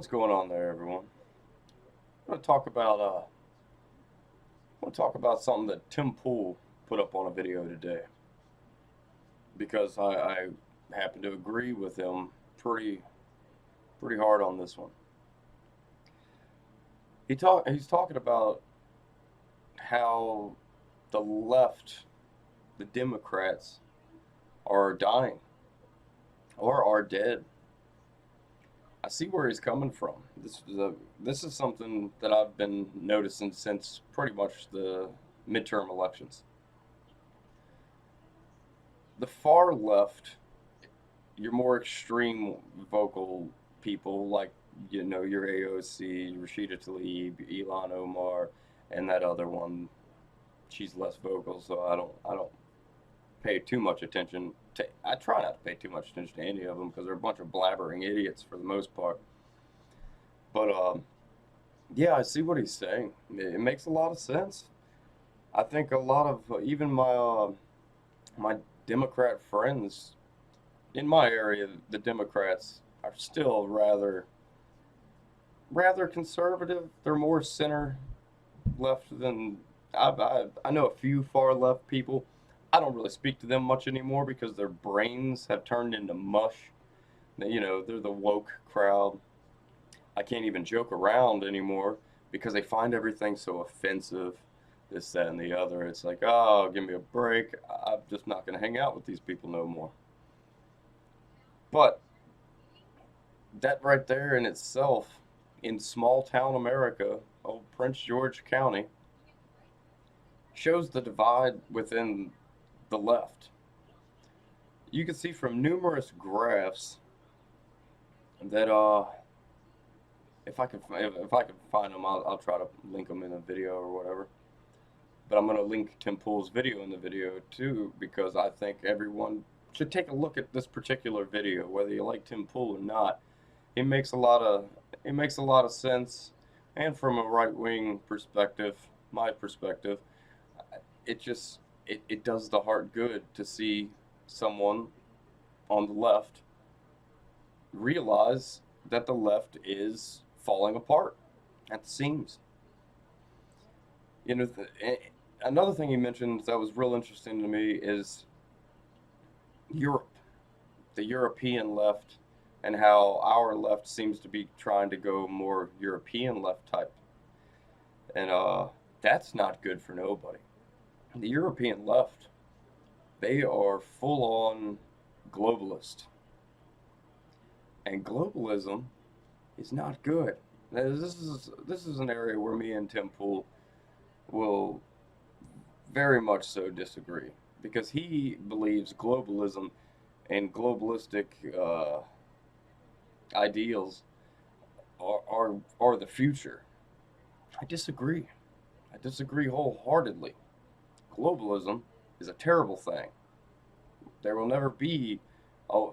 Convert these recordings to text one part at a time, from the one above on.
What's going on there, everyone? I want to talk about something that Tim Pool put up on a video today because I happen to agree with him pretty pretty hard on this one. He's talking about how the left, the Democrats, are dying or are dead. I see where he's coming from. This is something that I've been noticing since pretty much the midterm elections. The far left, your more extreme vocal people like your AOC, Rashida Tlaib, Elon Omar, and that other one. She's less vocal, so I don't pay too much attention to. I try not to pay too much attention to any of them because they're a bunch of blabbering idiots for the most part. But yeah, I see what he's saying. It makes a lot of sense. I think a lot of even my Democrat friends in my area, the Democrats are still rather conservative. They're more center left than I know a few far left people. I don't really speak to them much anymore because their brains have turned into mush. They're the woke crowd. I can't even joke around anymore because they find everything so offensive, this, that, and the other. It's like, oh, give me a break. I'm just not going to hang out with these people no more. But that right there in itself, in small town America, old Prince George County, shows the divide within the left. You can see from numerous graphs that if I can find them, I'll try to link them in a video or whatever. But I'm gonna link Tim Pool's video in the video too because I think everyone should take a look at this particular video, whether you like Tim Pool or not. It makes a lot of it makes a lot of sense, and from a right wing perspective, my perspective, it does the heart good to see someone on the left realize that the left is falling apart at the seams. You know, another thing he mentioned that was real interesting to me is Europe, the European left, and how our left seems to be trying to go more European left type. And that's not good for nobody. The European left, they are full on globalist. And globalism is not good. Now, this is an area where me and Tim Pool will very much so disagree because he believes globalism and globalistic ideals are the future. I disagree. I disagree wholeheartedly. Globalism is a terrible thing. There will never be a,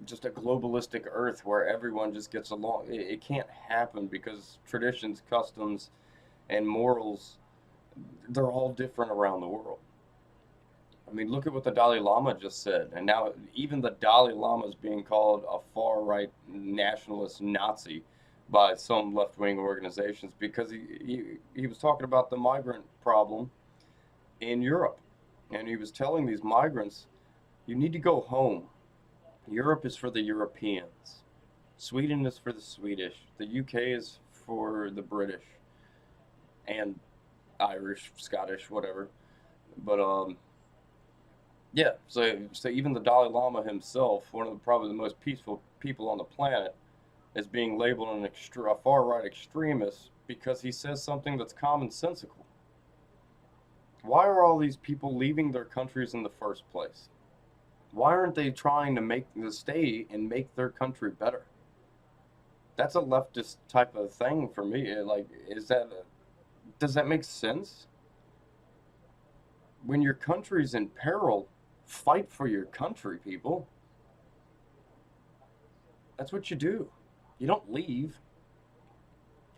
just a globalistic earth where everyone just gets along. It can't happen because traditions, customs, and morals, they're all different around the world. I mean, look at what the Dalai Lama just said. And now even the Dalai Lama is being called a far right nationalist Nazi by some left wing organizations because he was talking about the migrant problem in Europe. And he was telling these migrants, you need to go home. Europe is for the Europeans. Sweden is for the Swedish. The UK is for the British and Irish, Scottish, whatever. But yeah. So even the Dalai Lama himself, one of probably the most peaceful people on the planet, is being labeled a far right extremist because he says something that's commonsensical. Why are all these people leaving their countries in the first place? Why aren't they trying to stay and make their country better? That's a leftist type of thing for me. Like, does that make sense? When your country's in peril, fight for your country, people. That's what you do. You don't leave.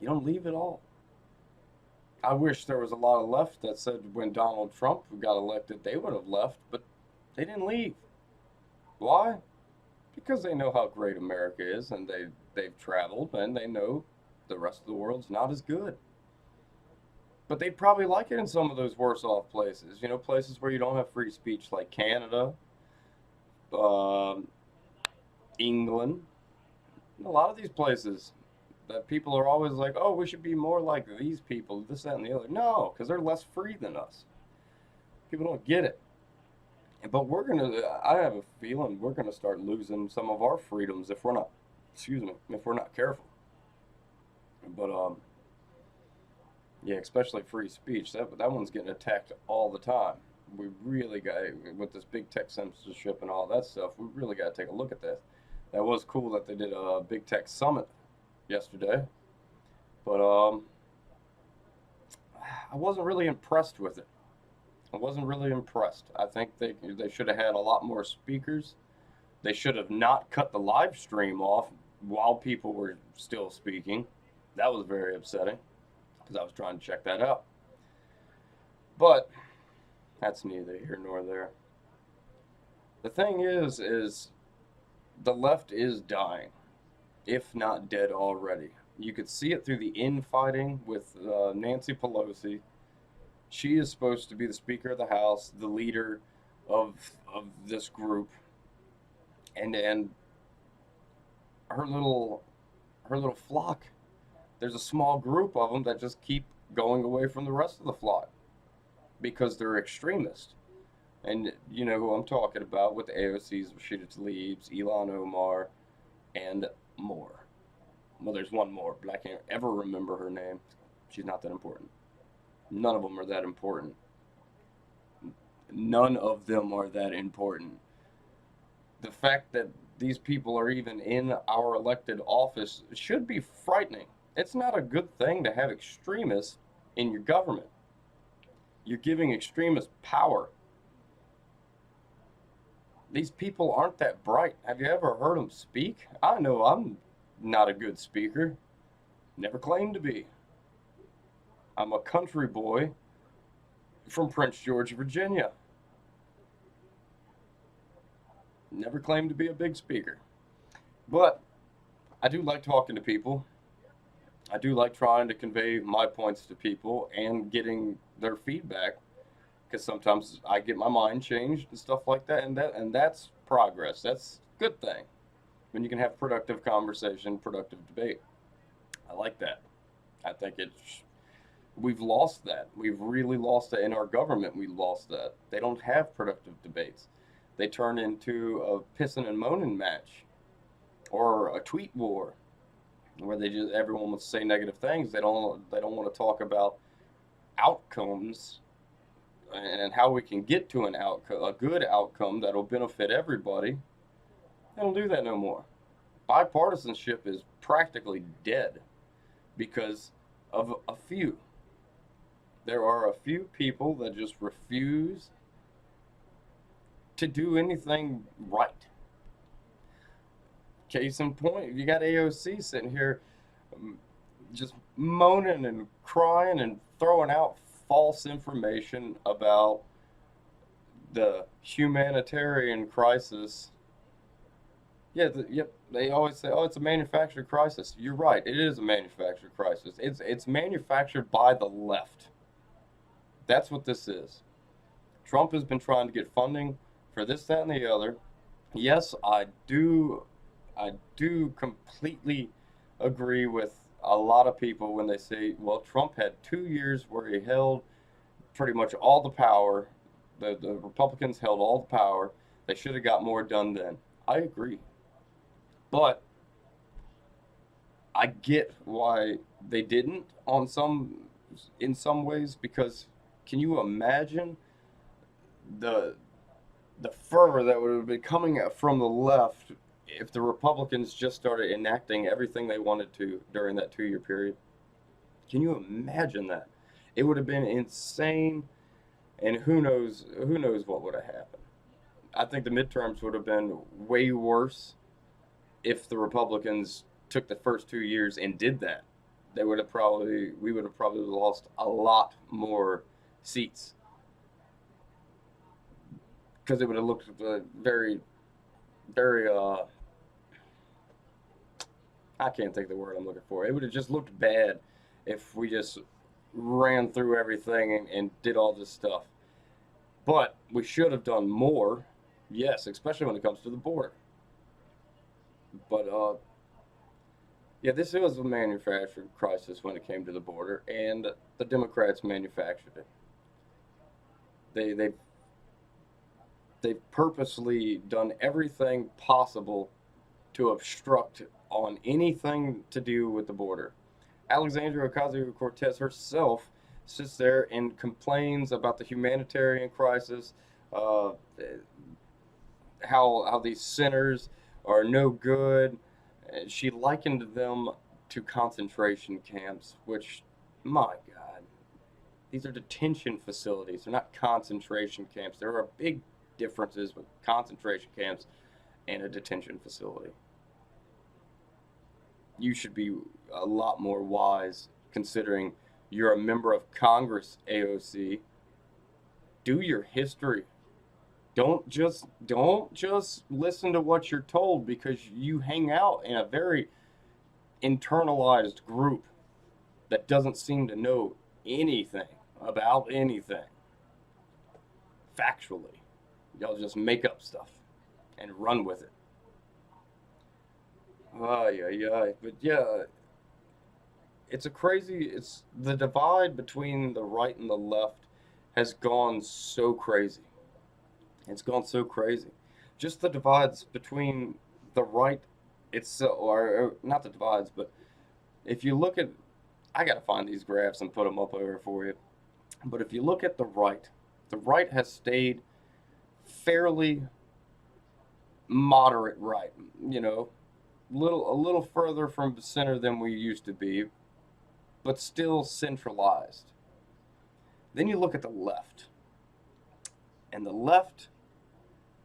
You don't leave at all. I wish there was a lot of left that said when Donald Trump got elected, they would have left, but they didn't leave. Why? Because they know how great America is, and They've traveled and they know the rest of the world's not as good. But they'd probably like it in some of those worse off places. Places where you don't have free speech, like Canada, um, England. A lot of these places that people are always like, oh, we should be more like these people, this, that, and the other. No, because they're less free than us. People don't get it. But I have a feeling we're gonna start losing some of our freedoms if we're not, excuse me, if we're not careful. But yeah, especially free speech. That one's getting attacked all the time. We really got, with this big tech censorship and all that stuff. We really got to take a look at this. That was cool that they did a big tech summit yesterday, but I wasn't really impressed with it. I wasn't really impressed. I think they should have had a lot more speakers. They should have not cut the live stream off while people were still speaking. That was very upsetting because I was trying to check that out. But that's neither here nor there. The thing is the left is dying, if not dead already. You could see it through the infighting with Nancy Pelosi. She is supposed to be the Speaker of the House, the leader of this group, and her little her little flock. There's a small group of them that just keep going away from the rest of the flock because they're extremists. And you know who I'm talking about with the AOC's, Rashida Tlaib's, Elon Omar, and more. Well, there's one more, but I can't ever remember her name. She's not that important. None of them are that important. None of them are that important. The fact that these people are even in our elected office should be frightening. It's not a good thing to have extremists in your government. You're giving extremists power. These people aren't that bright. Have you ever heard them speak? I know I'm not a good speaker. Never claimed to be. I'm a country boy from Prince George, Virginia. Never claimed to be a big speaker. But I do like talking to people. I do like trying to convey my points to people and getting their feedback because sometimes I get my mind changed and stuff like that, and that's progress. That's a good thing when you can have productive conversation, productive debate. I like that. I think we've lost that. We've really lost it in our government. We lost that. They don't have productive debates. They turn into a pissing and moaning match or a tweet war where everyone wants to say negative things. They don't want to talk about outcomes and how we can get to a good outcome that'll benefit everybody. They don't do that no more. Bipartisanship is practically dead because of a few. There are a few people that just refuse to do anything right. Case in point, you got AOC sitting here just moaning and crying and throwing out false information about the humanitarian crisis. Yeah, yep. They always say, "Oh, it's a manufactured crisis." You're right. It is a manufactured crisis. It's manufactured by the left. That's what this is. Trump has been trying to get funding for this, that, and the other. Yes, I do completely agree with a lot of people when they say, well, Trump had 2 years where he held pretty much all the power. The Republicans held all the power. They should have got more done then. I agree. But I get why they didn't in some ways, because can you imagine the the fervor that would have been coming from the left if the Republicans just started enacting everything they wanted to during that 2 year period? Can you imagine that? It would have been insane, and who knows what would have happened. I think the midterms would have been way worse if the Republicans took the first 2 years and did that. We would have probably lost a lot more seats because it would have looked very, very I can't think of the word I'm looking for. It would have just looked bad if we just ran through everything and did all this stuff. But we should have done more, yes, especially when it comes to the border. But yeah, this was a manufactured crisis when it came to the border, and the Democrats manufactured it. They they they've purposely done everything possible to obstruct on anything to do with the border. Alexandria Ocasio Cortez herself sits there and complains about the humanitarian crisis, uh, how these centers are no good. She likened them to concentration camps, which, my God, these are detention facilities. They're not concentration camps. There are big differences with concentration camps and a detention facility. You should be a lot more wise considering you're a member of Congress, AOC. Do your history. Don't just listen to what you're told because you hang out in a very internalized group that doesn't seem to know anything about anything factually. Y'all just make up stuff and run with it. Ay, ay, ay. But yeah, it's the divide between the right and the left has gone so crazy. It's gone so crazy. Just the divides between the right itself, or not the divides, but if you look at, I gotta find these graphs and put them up over for you. But if you look at the right has stayed fairly moderate right, you know, a little further from the center than we used to be, but still centralized. Then you look at the left, and the left,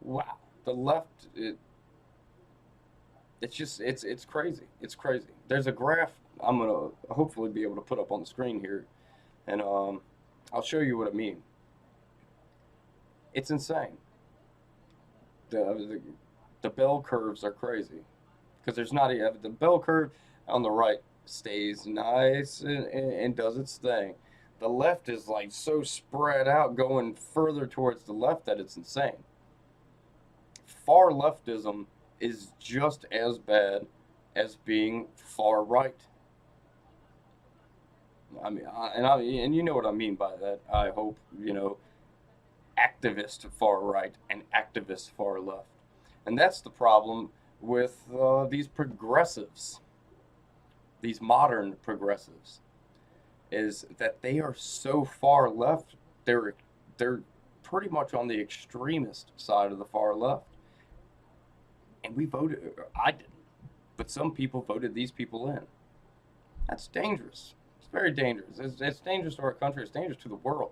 wow, the left, it's just it's crazy. It's crazy. There's a graph I'm gonna hopefully be able to put up on the screen here, and I'll show you what I mean. It's insane. The the bell curves are crazy because there's not a the bell curve on the right stays nice and does its thing. The left is like so spread out, going further towards the left that it's insane. Far leftism is just as bad as being far right. And you know what I mean by that. I hope you know activist far right and activist far left, and that's the problem with these progressives, these modern progressives, is that they are so far left. They're pretty much on the extremist side of the far left, and we voted. I didn't, but some people voted these people in. That's dangerous. It's very dangerous. It's dangerous to our country. It's dangerous to the world.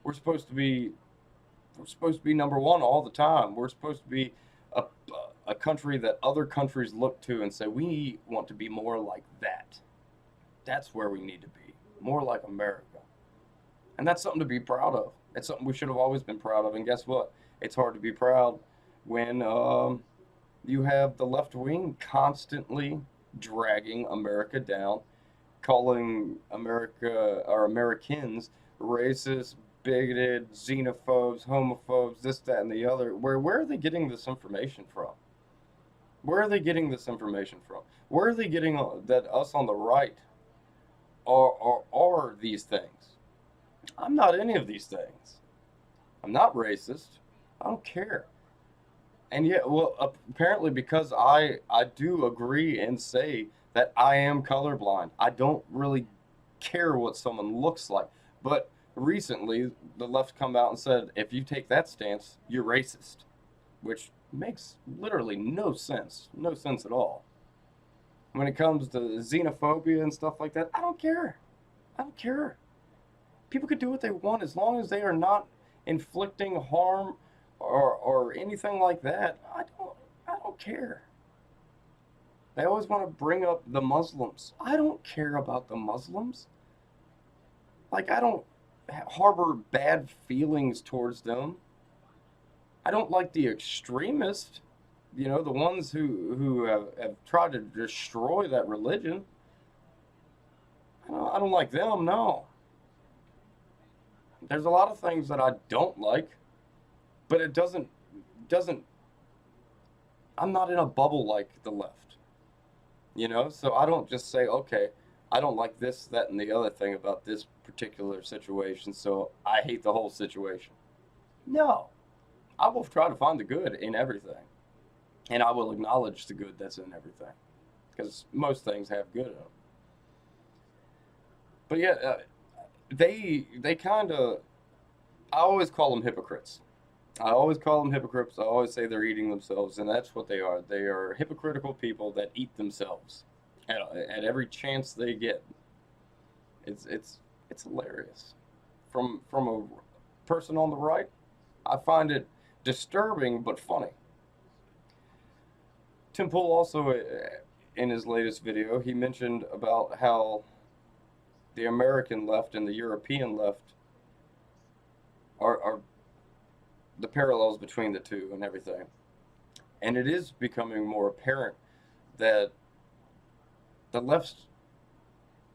We're supposed to be we're supposed to be number one all the time. We're supposed to be a, a country that other countries look to and say we want to be more like that. That's where we need to be, more like America, and that's something to be proud of. It's something we should have always been proud of. And guess what? It's hard to be proud when you have the left wing constantly dragging America down, calling America or Americans racist, bigoted, xenophobes, homophobes, this, that, and the other. Where are they getting this information from? Where are they getting this information from? Where are they getting that us on the right are these things? I'm not any of these things. I'm not racist. I don't care. And yet, well, apparently because I do agree and say that I am colorblind. I don't really care what someone looks like. But recently, the left come out and said, if you take that stance, you're racist, which makes literally no sense at all. When it comes to xenophobia and stuff like that, I don't care. I don't care. People could do what they want as long as they are not inflicting harm or anything like that. I don't care. They always want to bring up the Muslims. I don't care about the Muslims. Like I don't harbor bad feelings towards them. I don't like the extremists, You know, the ones who have tried to destroy that religion, I don't like them, no. There's a lot of things that I don't like, but it doesn't I'm not in a bubble like the left, you know? So I don't just say, okay, I don't like this, that, and the other thing about this particular situation, so I hate the whole situation. No, I will try to find the good in everything, and I will acknowledge the good that's in everything, because most things have good in them. But yeah, they kind of, I always call them hypocrites. I always call them hypocrites. I always say they're eating themselves, and that's what they are. They are hypocritical people that eat themselves at every chance they get. It's it's it's hilarious. From a person on the right, I find it disturbing but funny. Tim Pool also, in his latest video, he mentioned about how the American left and the European left are the parallels between the two and everything. And it is becoming more apparent that the left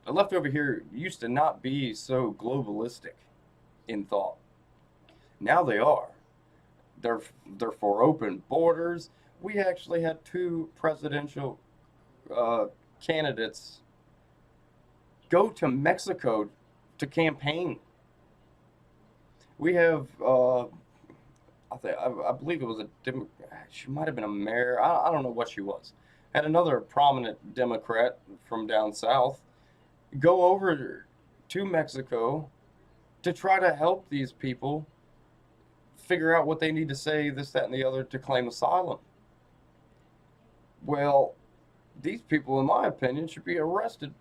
the left over here used to not be so globalistic in thought. Now they are. They're they're for open borders. We actually had two presidential uh, candidates go to Mexico to campaign. We have I believe it was a she might have been a mayor. I don't know what she was. Had another prominent Democrat from down south go over to Mexico to try to help these people figure out what they need to say, this, that, and the other to claim asylum. Well, these people, in my opinion, should be arrested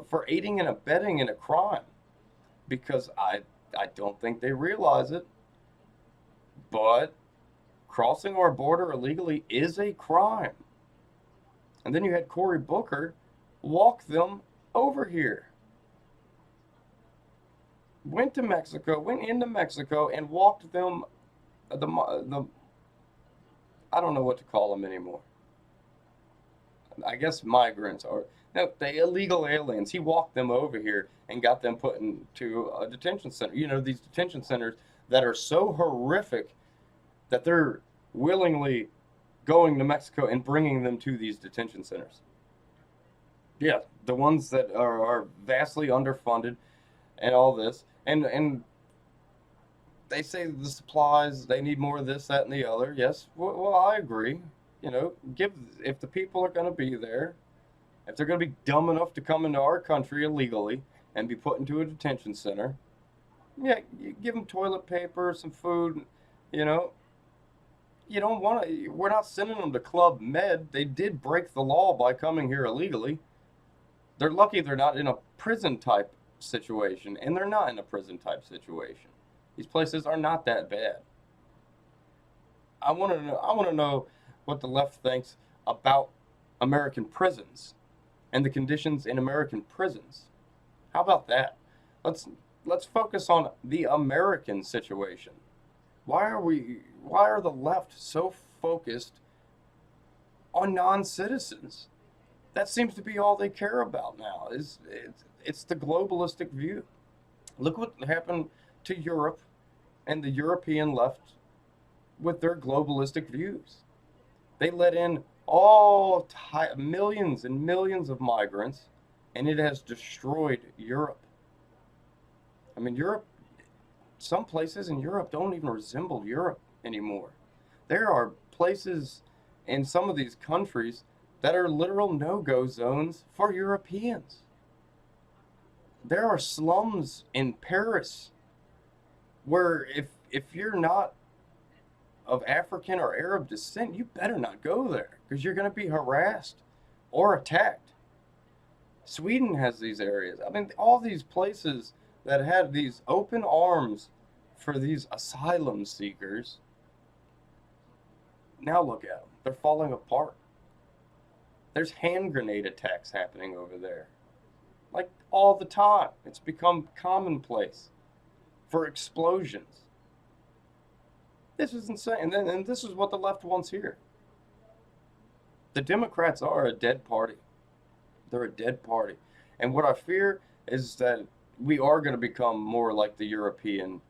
for aiding and abetting in a crime because I don't think they realize it, but crossing our border illegally is a crime. And then you had Cory Booker walk them over here. Went to Mexico, went into Mexico, and walked them the I don't know what to call them anymore. I guess migrants or no, the illegal aliens. He walked them over here and got them put into a detention center. You know, these detention centers that are so horrific that they're willingly going to Mexico and bringing them to these detention centers. Yeah, the ones that are vastly underfunded and all this. And they say the supplies, they need more of this, that, and the other. Yes, well, I agree. You know, give if the people are going to be there, if they're going to be dumb enough to come into our country illegally and be put into a detention center, yeah, you give them toilet paper, some food. You know, you don't want to. We're not sending them to Club Med. They did break the law by coming here illegally. They're lucky they're not in a prison type situation, and they're not in a prison type situation. These places are not that bad. I want to know what the left thinks about American prisons and the conditions in American prisons. How about that? Let's let's focus on the American situation. Why are the left so focused on non-citizens? That seems to be all they care about now. It's the globalistic view. Look what happened to Europe and the European left with their globalistic views. They let in millions and millions of migrants, and it has destroyed Europe. I mean, Europe, some places in Europe don't even resemble Europe anymore. There are places in some of these countries that are literal no go zones for Europeans. There are slums in Paris where if you're not of African or Arab descent, you better not go there because you're going to be harassed or attacked. Sweden has these areas. I mean, all these places that have these open arms for these asylum seekers. Now look at them. They're falling apart. There's hand grenade attacks happening over there. Like all the time. It's become commonplace for explosions. This is insane. And this is what the left wants here. The Democrats are a dead party. They're a dead party. And what I fear is that we are going to become more like the European.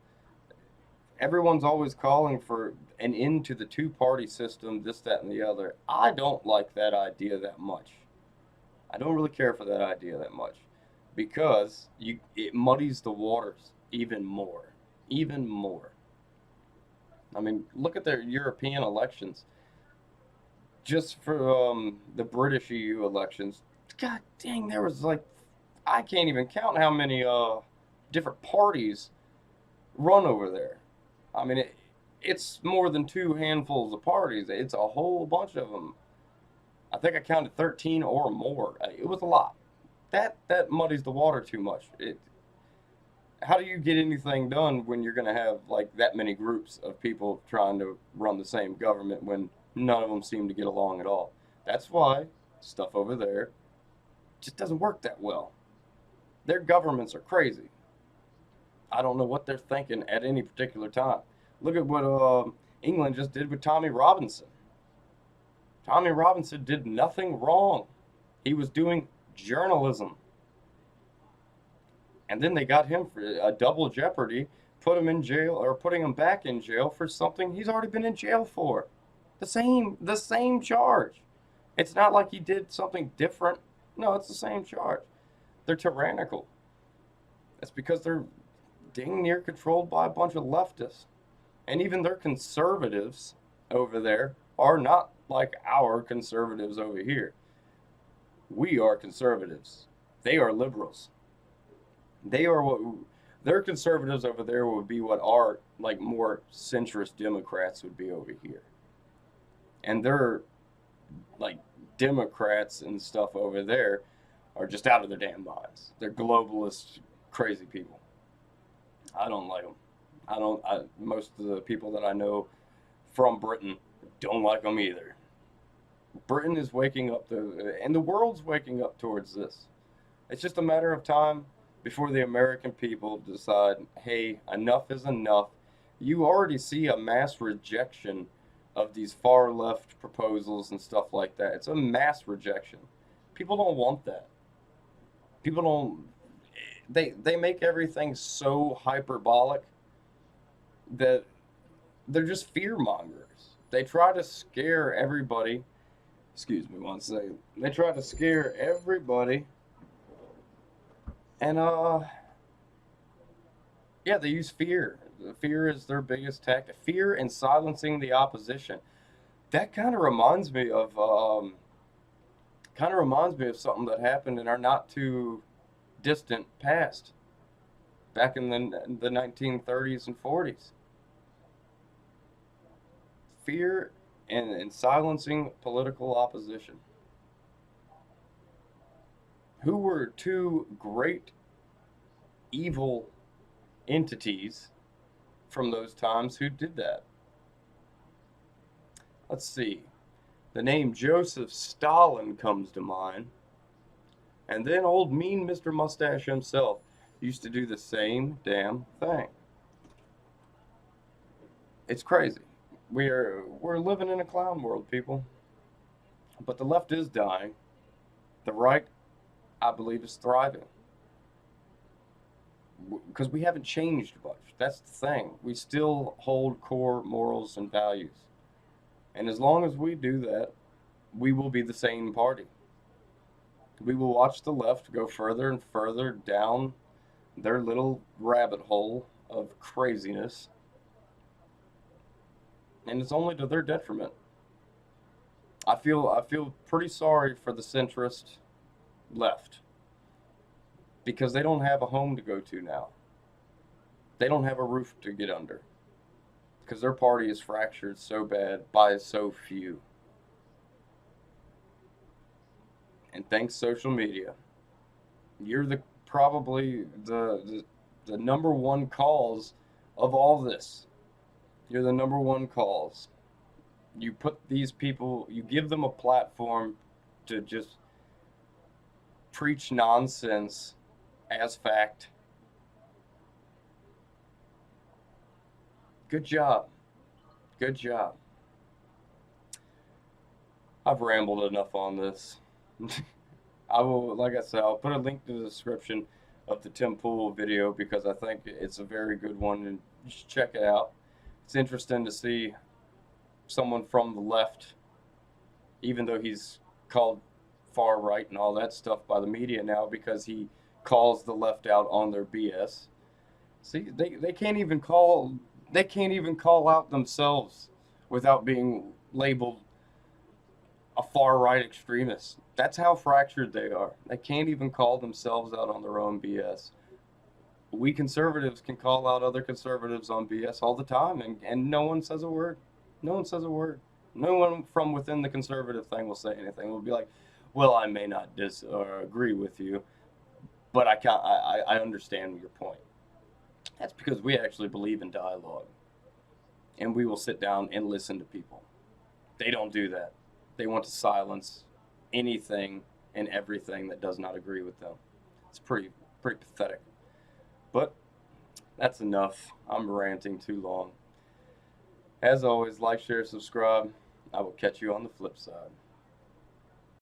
Everyone's always calling for an end to the two-party system, this, that, and the other. I don't like that idea that much. I don't really care for that idea that much because it muddies the waters even more. Even more. I mean, look at their European elections. Just for the British EU elections, God dang, there was like, I can't even count how many different parties run over there. I mean, it's more than two handfuls of parties. It's a whole bunch of them. I think I counted 13 or more. It was a lot. That muddies the water too much. How do you get anything done when you're going to have like that many groups of people trying to run the same government when none of them seem to get along at all? That's why stuff over there just doesn't work that well. Their governments are crazy. I don't know what they're thinking at any particular time. Look at what England just did with Tommy Robinson. Tommy Robinson did nothing wrong. He was doing journalism. And then they got him for a double jeopardy, put him in jail or putting him back in jail for something he's already been in jail for. The same charge. It's not like he did something different. No, it's the same charge. They're tyrannical. It's because they're dang near controlled by a bunch of leftists. And even their conservatives over there are not like our conservatives over here. We are conservatives. They are liberals. They are what their conservatives over there would be what our like more centrist Democrats would be over here. And they're like Democrats and stuff over there are just out of their damn minds. They're globalist, crazy people. I don't like them. Most of the people that I know from Britain don't like them either. Britain is waking up and the world's waking up towards this. It's just a matter of time before the American people decide, hey, enough is enough. You already see a mass rejection of these far left proposals and stuff like that. It's a mass rejection. People don't want that. People don't. They make everything so hyperbolic that they're just fear mongers. They try to scare everybody. Excuse me one second. They try to scare everybody, and yeah, they use fear. Fear is their biggest tactic. Fear and silencing the opposition. That kind of reminds me of something that happened in our not too distant past, back in the 1930s and 40s. Fear and silencing political opposition. Who were two great evil entities from those times who did that? Let's see. The name Joseph Stalin comes to mind. And then old mean Mr. Mustache himself used to do the same damn thing. It's crazy. We're living in a clown world, people. But the left is dying. The right, I believe, is thriving. Because we haven't changed much. That's the thing. We still hold core morals and values. And as long as we do that, we will be the same party. We will watch the left go further and further down their little rabbit hole of craziness. And it's only to their detriment. I feel pretty sorry for the centrist left because they don't have a home to go to now. They don't have a roof to get under because their party is fractured so bad by so few. And thanks social media, you're probably the number one cause of all this. You're the number one cause. You put these people, you give them a platform to just preach nonsense as fact. Good job. Good job. I've rambled enough on this. I will, like I said, I'll put a link to the description of the Tim Pool video because I think it's a very good one and you should check it out. It's interesting to see someone from the left, even though he's called far right and all that stuff by the media now because he calls the left out on their BS. See, they can't even call out themselves without being labeled a far right extremist. That's how fractured they are. They can't even call themselves out on their own BS. We conservatives can call out other conservatives on BS all the time, and no one says a word. No one says a word. No one from within the conservative thing will say anything. We'll be like, well, I may not agree with you, but I understand your point. That's because we actually believe in dialogue, and we will sit down and listen to people. They don't do that. They want to silence anything and everything that does not agree with them. It's pretty pathetic. But that's enough. I'm ranting too long. As always, like, share, subscribe. I will catch you on the flip side.